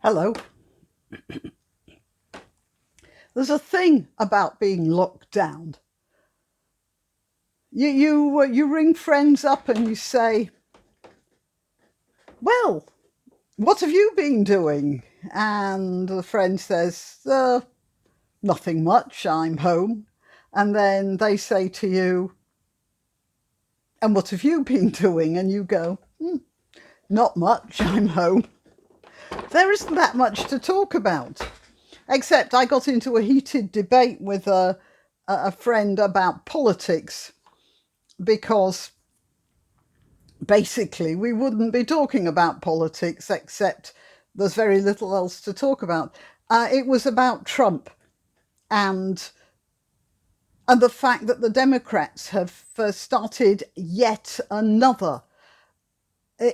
Hello. There's a thing about being locked down. You ring friends up and you say, "Well, what have you been doing?" And the friend says, "Nothing much. I'm home." And then they say to you, "And what have you been doing?" And you go, "Not much. I'm home." There isn't that much to talk about. Except I got into a heated debate with a friend about politics, because basically we wouldn't be talking about politics, except there's very little else to talk about. It was about Trump and the fact that the Democrats have started yet another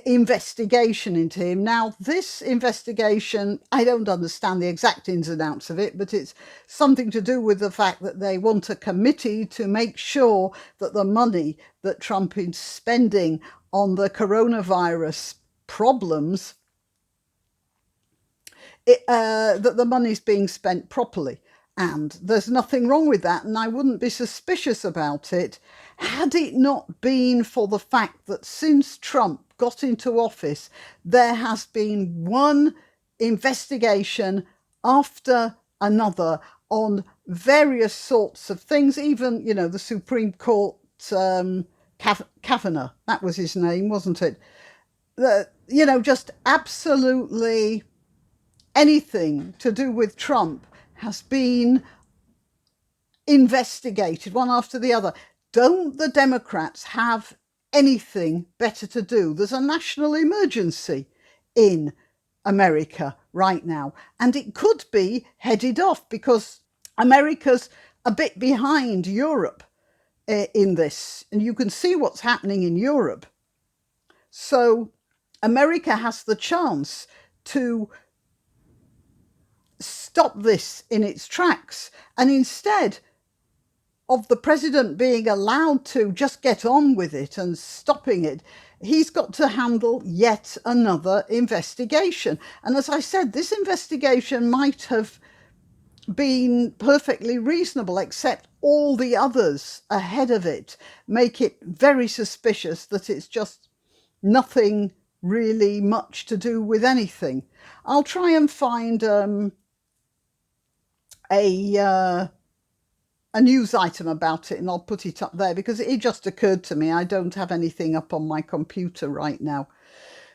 investigation into him. Now, this investigation, I don't understand the exact ins and outs of it, but it's something to do with the fact that they want a committee to make sure that the money that Trump is spending on the coronavirus problems, that the money's being spent properly. And there's nothing wrong with that, and I wouldn't be suspicious about it had it not been for the fact that since Trump got into office, there has been one investigation after another on various sorts of things. Even, the Supreme Court, Kavanaugh, that was his name, wasn't it? Just absolutely anything to do with Trump has been investigated, one after the other. Don't the Democrats have anything better to do? There's a national emergency in America right now, and it could be headed off because America's a bit behind Europe in this, and you can see what's happening in Europe. So America has the chance to stop this in its tracks, and instead of the president being allowed to just get on with it and stopping it, he's got to handle yet another investigation. And as I said, this investigation might have been perfectly reasonable, except all the others ahead of it make it very suspicious that it's just nothing really much to do with anything. I'll try and find a news item about it, and I'll put it up there because it just occurred to me. I don't have anything up on my computer right now.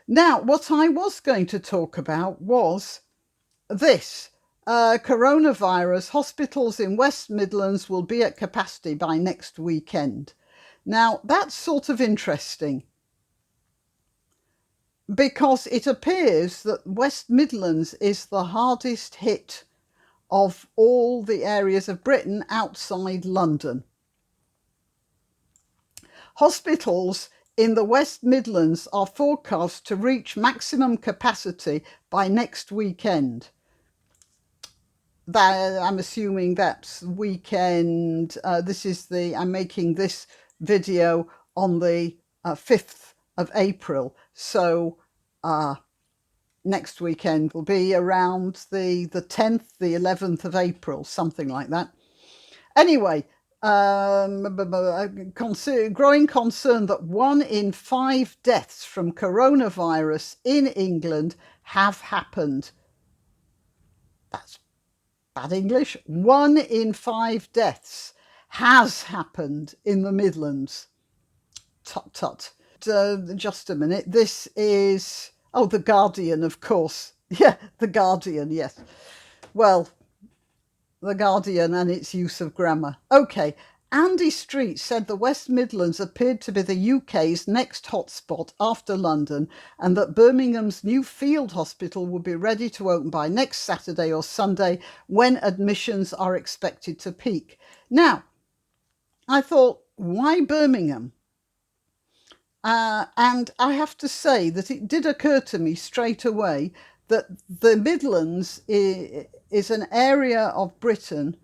Now, what I was going to talk about was this. Coronavirus, hospitals in West Midlands will be at capacity by next weekend. Now, that's sort of interesting because it appears that West Midlands is the hardest hit of all the areas of Britain outside London. Hospitals in the West Midlands are forecast to reach maximum capacity by next weekend. I'm assuming that's weekend. I'm making this video on the 5th of April. So next weekend will be around the 10th, the 11th of April, something like that. Anyway, growing concern that 1 in 5 deaths from coronavirus in England have happened. That's bad English. 1 in 5 deaths has happened in the Midlands. Tut tut. Just a minute. This is... Oh, The Guardian, of course. Yeah, The Guardian, yes. Well, The Guardian and its use of grammar. Okay. Andy Street said the West Midlands appeared to be the UK's next hotspot after London, and that Birmingham's new field hospital will be ready to open by next Saturday or Sunday, when admissions are expected to peak. Now, I thought, why Birmingham? And I have to say that it did occur to me straight away that the Midlands is an area of Britain,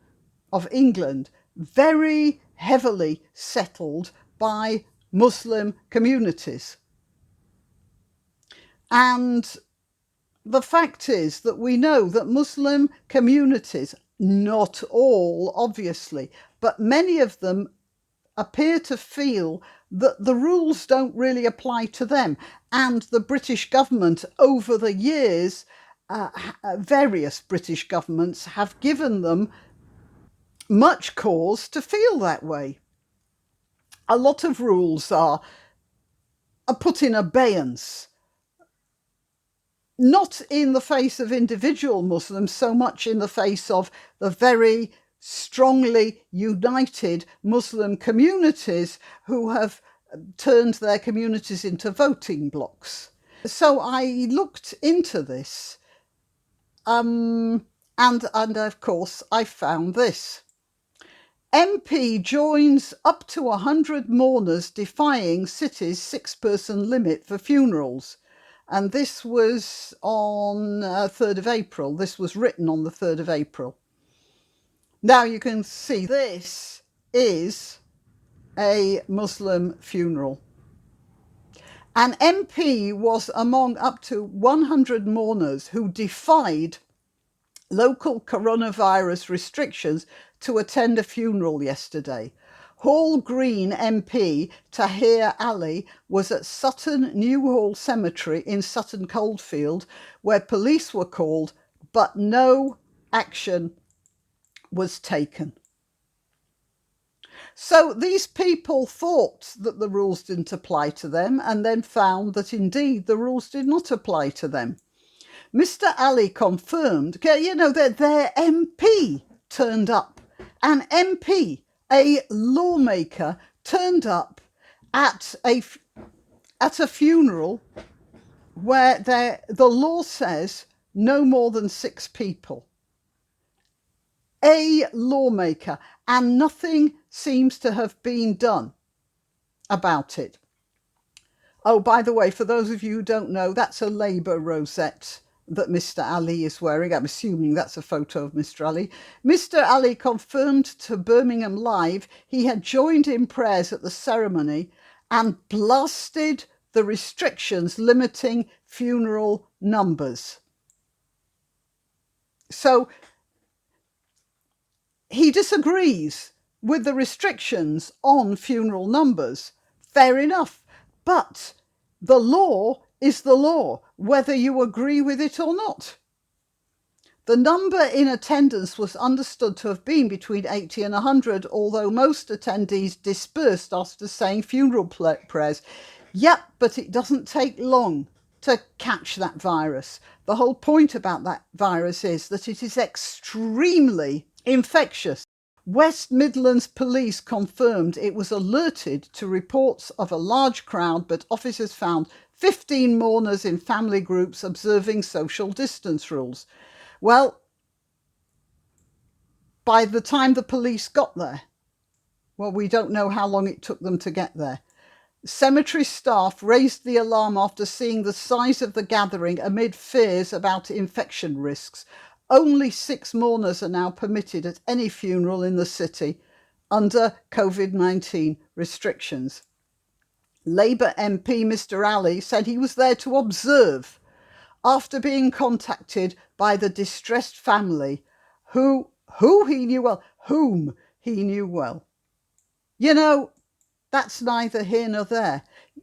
of England, very heavily settled by Muslim communities. And The fact is that we know that Muslim communities, not all obviously, but many of them appear to feel that the rules don't really apply to them, and the British government over the years, various British governments have given them much cause to feel that way. A lot of rules are put in abeyance, not in the face of individual Muslims so much in the face of the very strongly united Muslim communities who have turned their communities into voting blocks. So I looked into this, and of course I found this. MP joins up to 100 mourners defying city's 6-person limit for funerals. And this was on 3rd of April. This was written on the 3rd of April. Now you can see this is a Muslim funeral. An MP was among up to 100 mourners who defied local coronavirus restrictions to attend a funeral yesterday. Hall Green MP Tahir Ali was at Sutton New Hall Cemetery in Sutton Coldfield, where police were called, but no action was taken. So these people thought that the rules didn't apply to them, and then found that indeed the rules did not apply to them. Mr. Ali confirmed, you know, that their MP turned up. An MP, a lawmaker, turned up at a funeral where the law says no more than 6 people. A lawmaker, and nothing seems to have been done about it. Oh, by the way, for those of you who don't know, that's a Labour rosette that Mr. Ali is wearing. I'm assuming that's a photo of Mr. Ali. Mr. Ali confirmed to Birmingham Live he had joined in prayers at the ceremony and blasted the restrictions limiting funeral numbers. So he disagrees with the restrictions on funeral numbers. Fair enough. But the law is the law, whether you agree with it or not. The number in attendance was understood to have been between 80 and 100, although most attendees dispersed after saying funeral prayers. Yep, but it doesn't take long to catch that virus. The whole point about that virus is that it is extremely infectious. West Midlands Police confirmed it was alerted to reports of a large crowd, but officers found 15 mourners in family groups observing social distance rules. Well, by the time the police got there, well, we don't know how long it took them to get there. Cemetery staff raised the alarm after seeing the size of the gathering amid fears about infection risks. Only 6 mourners are now permitted at any funeral in the city under COVID-19 restrictions. Labour MP Mr. Ali said he was there to observe after being contacted by the distressed family whom he knew well. You know, that's neither here nor there.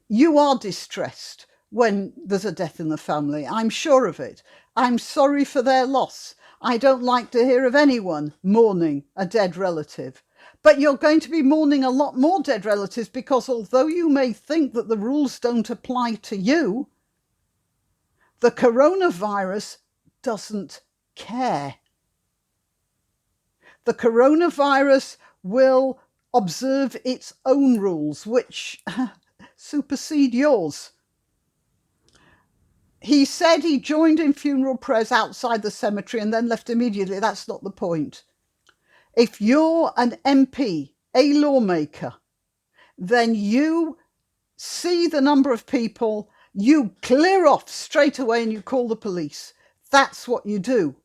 You are distressed when there's a death in the family. I'm sure of it. I'm sorry for their loss. I don't like to hear of anyone mourning a dead relative. But you're going to be mourning a lot more dead relatives, because although you may think that the rules don't apply to you, the coronavirus doesn't care. The coronavirus will observe its own rules, which supersede yours. He said he joined in funeral prayers outside the cemetery and then left immediately. That's not the point. If you're an MP, a lawmaker, then you see the number of people, you clear off straight away and you call the police. That's what you do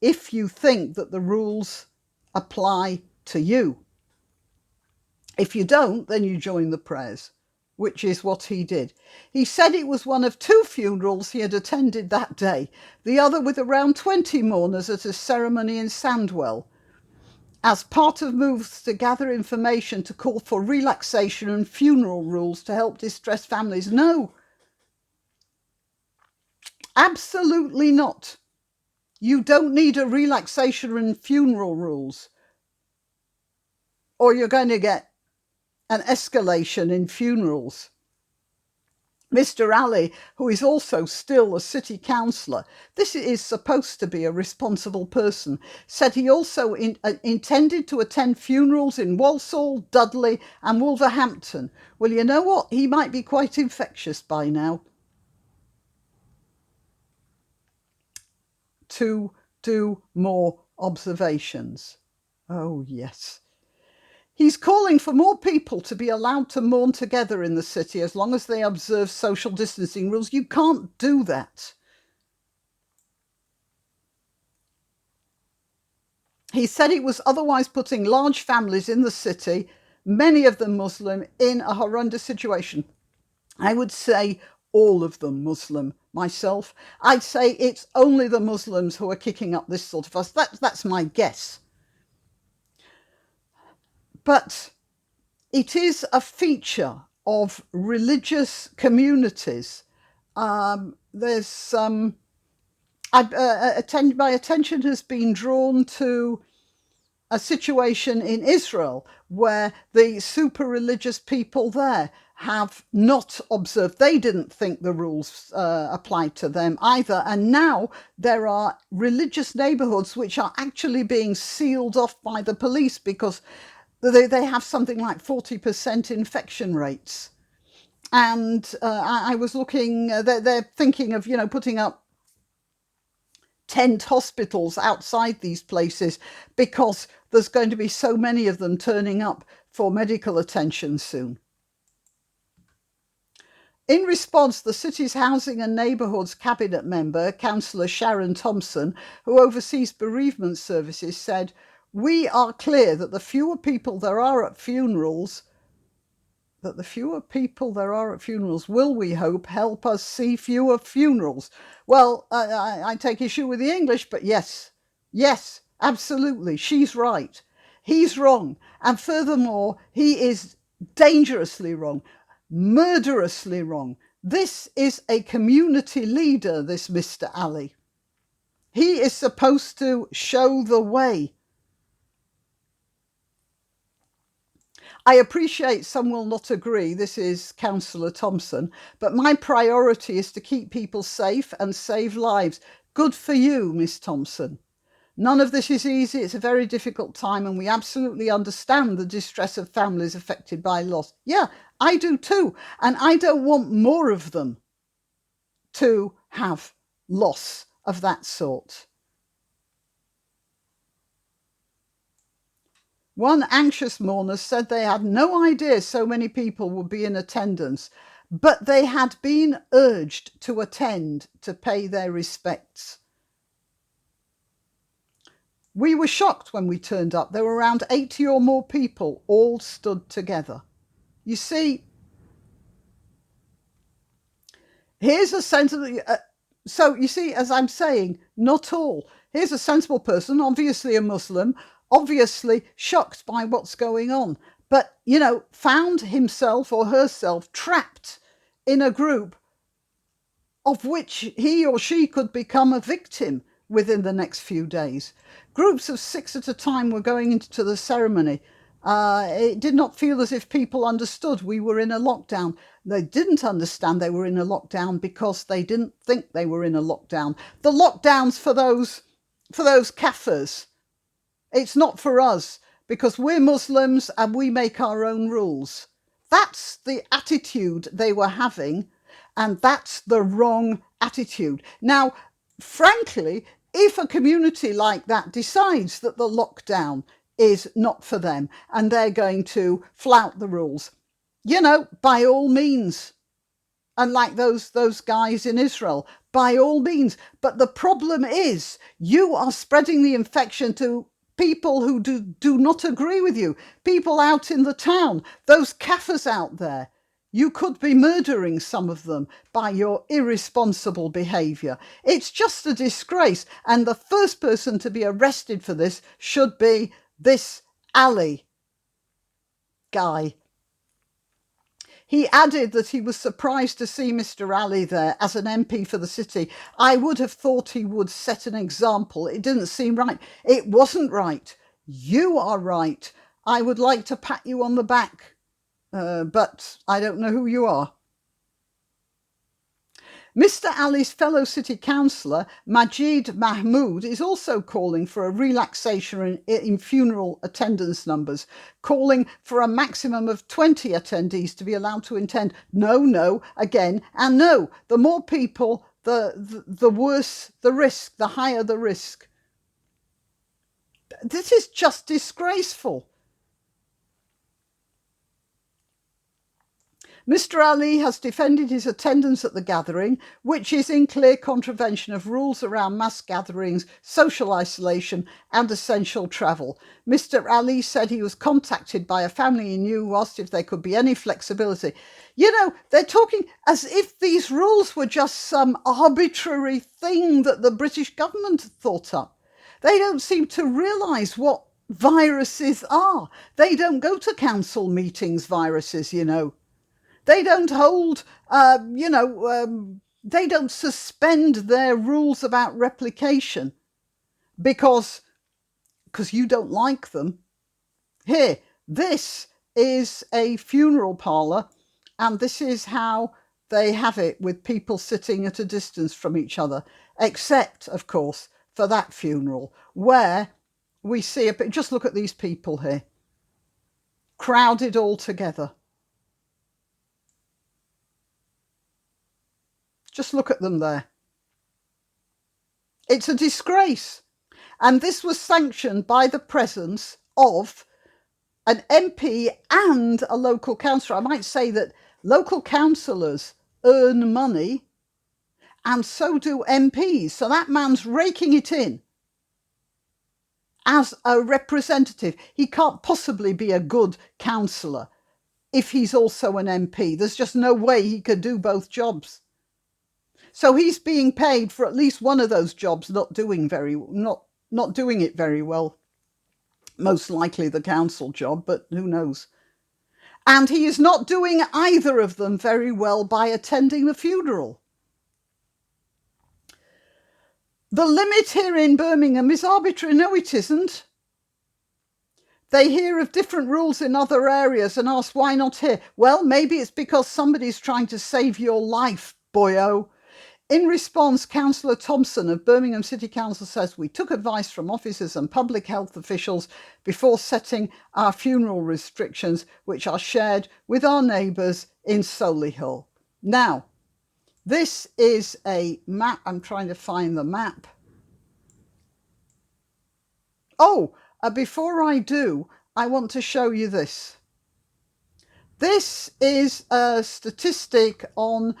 if you think that the rules apply to you. If you don't, then you join the prayers. which is what he did. He said it was one of 2 funerals he had attended that day, the other with around 20 mourners at a ceremony in Sandwell, as part of moves to gather information to call for relaxation and funeral rules to help distressed families. No, absolutely not. You don't need a relaxation in funeral rules, or you're going to get an escalation in funerals. Mr. Ali, who is also still a city councillor, this is supposed to be a responsible person, said he also intended to attend funerals in Walsall, Dudley and Wolverhampton. Well, you know what? He might be quite infectious by now. To do more observations. Oh, yes. He's calling for more people to be allowed to mourn together in the city as long as they observe social distancing rules. You can't do that. He said it was otherwise putting large families in the city, many of them Muslim, in a horrendous situation. I would say all of them Muslim myself. I'd say it's only the Muslims who are kicking up this sort of fuss. That's my guess. But it is a feature of religious communities. My attention has been drawn to a situation in Israel where the super religious people there have not observed. They didn't think the rules applied to them either. And now there are religious neighborhoods which are actually being sealed off by the police because they have something like 40% infection rates. And I was looking, they're thinking of, putting up tent hospitals outside these places because there's going to be so many of them turning up for medical attention soon. In response, the city's Housing and Neighbourhoods Cabinet member, Councillor Sharon Thompson, who oversees bereavement services, said, "We are clear that the fewer people there are at funerals, will, we hope, help us see fewer funerals." Well, I take issue with the English, but yes, absolutely, she's right. He's wrong. And furthermore, he is dangerously wrong, murderously wrong. This is a community leader, this Mr. Ali. He is supposed to show the way. I appreciate some will not agree, this is Councillor Thompson, but my priority is to keep people safe and save lives. Good for you, Miss Thompson. None of this is easy. It's a very difficult time, and we absolutely understand the distress of families affected by loss. Yeah, I do too. And I don't want more of them to have loss of that sort. One anxious mourner said they had no idea so many people would be in attendance, but they had been urged to attend to pay their respects. We were shocked when we turned up. There were around 80 or more people all stood together. You see, here's a sensible... so, you see, as I'm saying, not all. Here's a sensible person, obviously a Muslim, obviously shocked by what's going on, but, found himself or herself trapped in a group of which he or she could become a victim within the next few days. Groups of 6 at a time were going into the ceremony. It did not feel as if people understood we were in a lockdown. They didn't understand they were in a lockdown because they didn't think they were in a lockdown. The lockdown's for those kafirs. It's not for us because we're Muslims and we make our own rules. That's the attitude they were having, and that's the wrong attitude. Now, frankly, if a community like that decides that the lockdown is not for them and they're going to flout the rules, by all means. And like those guys in Israel, by all means. But the problem is you are spreading the infection to people who do not agree with you, people out in the town, those kafirs out there. You could be murdering some of them by your irresponsible behaviour. It's just a disgrace. And the first person to be arrested for this should be this Ali guy. He added that he was surprised to see Mr. Ali there as an MP for the city. I would have thought he would set an example. It didn't seem right. It wasn't right. You are right. I would like to pat you on the back, but I don't know who you are. Mr. Ali's fellow city councillor, Majid Mahmood, is also calling for a relaxation in funeral attendance numbers, calling for a maximum of 20 attendees to be allowed to attend. No, no, again, and no. The more people, the worse the risk, the higher the risk. This is just disgraceful. Mr. Ali has defended his attendance at the gathering, which is in clear contravention of rules around mass gatherings, social isolation and essential travel. Mr. Ali said he was contacted by a family he knew who asked if there could be any flexibility. You know, they're talking as if these rules were just some arbitrary thing that the British government had thought up. They don't seem to realise what viruses are. They don't go to council meetings, viruses, you know. They don't hold, they don't suspend their rules about replication because you don't like them. Here, this is a funeral parlour, and this is how they have it, with people sitting at a distance from each other, except, of course, for that funeral, where we see just look at these people here, crowded all together. Just look at them there. It's a disgrace. And this was sanctioned by the presence of an MP and a local councillor. I might say that local councillors earn money and so do MPs. So that man's raking it in as a representative. He can't possibly be a good councillor if he's also an MP. There's just no way he could do both jobs. So he's being paid for at least one of those jobs, not doing it very well. Most likely the council job, but who knows? And he is not doing either of them very well by attending the funeral. The limit here in Birmingham is arbitrary. No, it isn't. They hear of different rules in other areas and ask, why not here? Well, maybe it's because somebody's trying to save your life, boyo. In response, Councillor Thompson of Birmingham City Council says, we took advice from officers and public health officials before setting our funeral restrictions, which are shared with our neighbours in Solihull. Now, this is a map. I'm trying to find the map. Oh, before I do, I want to show you this. This is a statistic on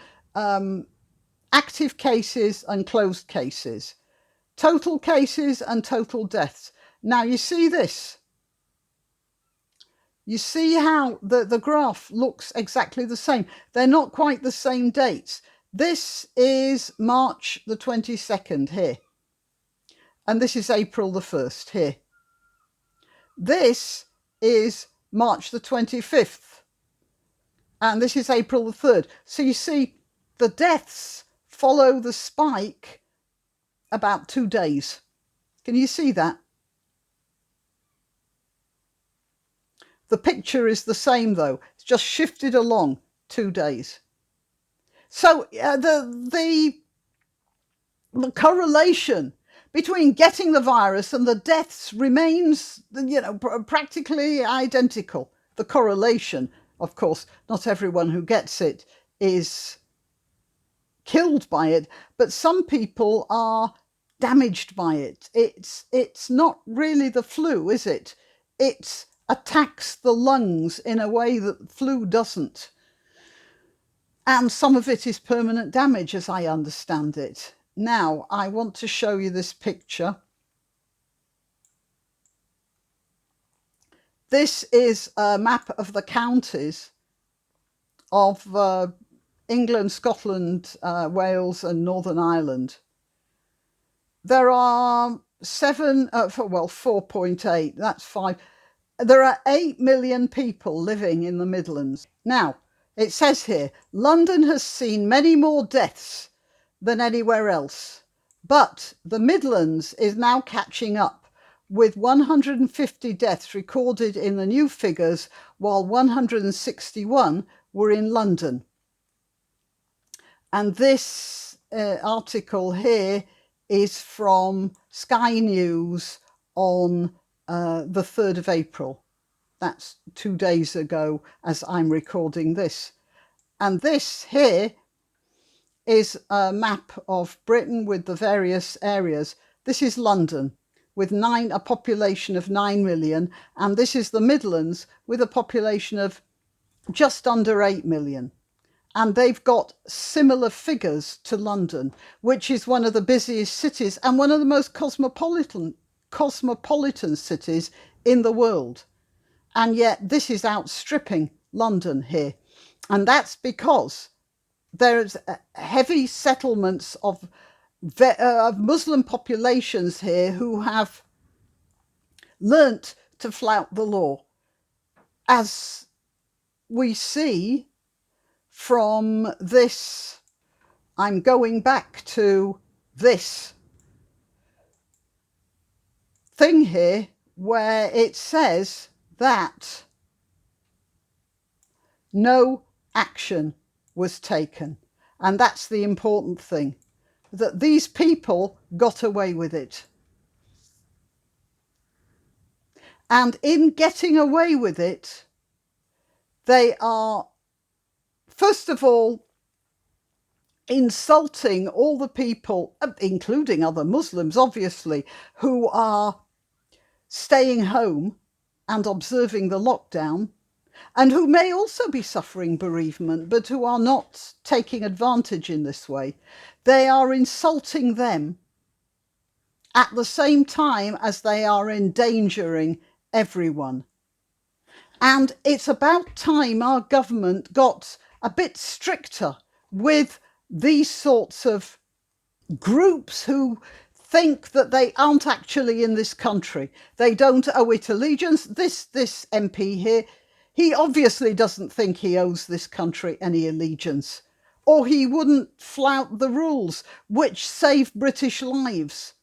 active cases and closed cases, total cases and total deaths. Now you see this. You see how the graph looks exactly the same. They're not quite the same dates. This is March the 22nd here. And this is April the 1st here. This is March the 25th. And this is April the 3rd. So you see the deaths follow the spike about 2 days. Can you see that? The picture is the same though. It's just shifted along 2 days. So the correlation between getting the virus and the deaths remains, practically identical. The correlation, of course, not everyone who gets it is killed by it, but some people are damaged by it. It's not really the flu, is it? It attacks the lungs in a way that flu doesn't. And some of it is permanent damage, as I understand it. Now, I want to show you this picture. This is a map of the counties of England, Scotland, Wales and Northern Ireland. There are 4.8, that's 5. There are 8 million people living in the Midlands. Now, it says here, London has seen many more deaths than anywhere else, but the Midlands is now catching up with 150 deaths recorded in the new figures, while 161 were in London. And this article here is from Sky News on the 3rd of April. That's 2 days ago as I'm recording this. And this here is a map of Britain with the various areas. This is London with a population of 9 million. And this is the Midlands with a population of just under 8 million. And they've got similar figures to London, which is one of the busiest cities and one of the most cosmopolitan cities in the world. And yet this is outstripping London here. And that's because there's heavy settlements of Muslim populations here who have learnt to flout the law. As we see from this, I'm going back to this thing here where it says that no action was taken. And that's the important thing, that these people got away with it. And in getting away with it, they are, first of all, insulting all the people, including other Muslims, obviously, who are staying home and observing the lockdown, and who may also be suffering bereavement, but who are not taking advantage in this way. They are insulting them at the same time as they are endangering everyone. And it's about time our government got a bit stricter with these sorts of groups who think that they aren't actually in this country. They don't owe it allegiance. This MP here, he obviously doesn't think he owes this country any allegiance, or he wouldn't flout the rules which save British lives.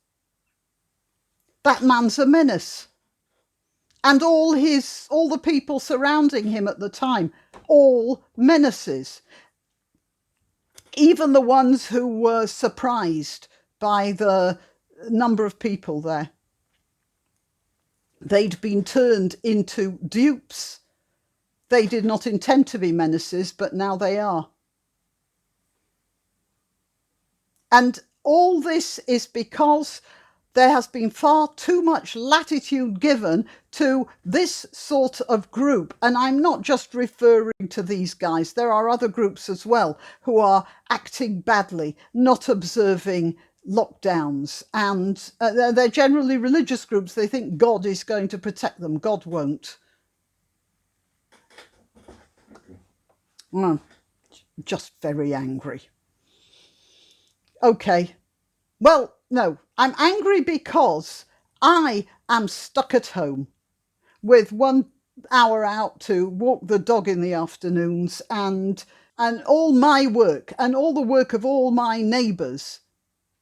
That man's a menace. And all the people surrounding him at the time, all menaces. Even the ones who were surprised by the number of people there. They'd been turned into dupes. They did not intend to be menaces, but now they are. And all this is because there has been far too much latitude given to this sort of group. And I'm not just referring to these guys. There are other groups as well who are acting badly, not observing lockdowns. And they're generally religious groups. They think God is going to protect them. God won't. Well, just very angry. Okay. Well, no, I'm angry because I am stuck at home with 1 hour out to walk the dog in the afternoons, and all my work and all the work of all my neighbours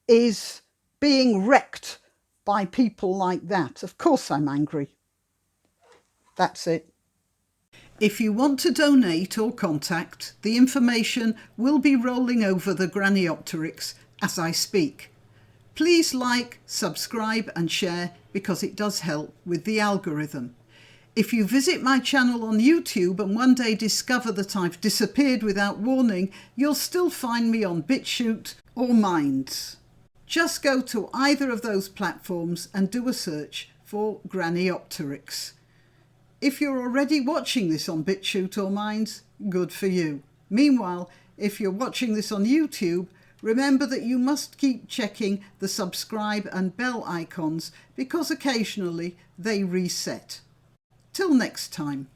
is being wrecked by people like that. Of course I'm angry. That's it. If you want to donate or contact, the information will be rolling over the Graniopteryx as I speak. Please like, subscribe and share because it does help with the algorithm. If you visit my channel on YouTube and one day discover that I've disappeared without warning, you'll still find me on BitChute or Minds. Just go to either of those platforms and do a search for Graniopteryx. If you're already watching this on BitChute or Minds, good for you. Meanwhile, if you're watching this on YouTube, remember that you must keep checking the subscribe and bell icons because occasionally they reset. Till next time.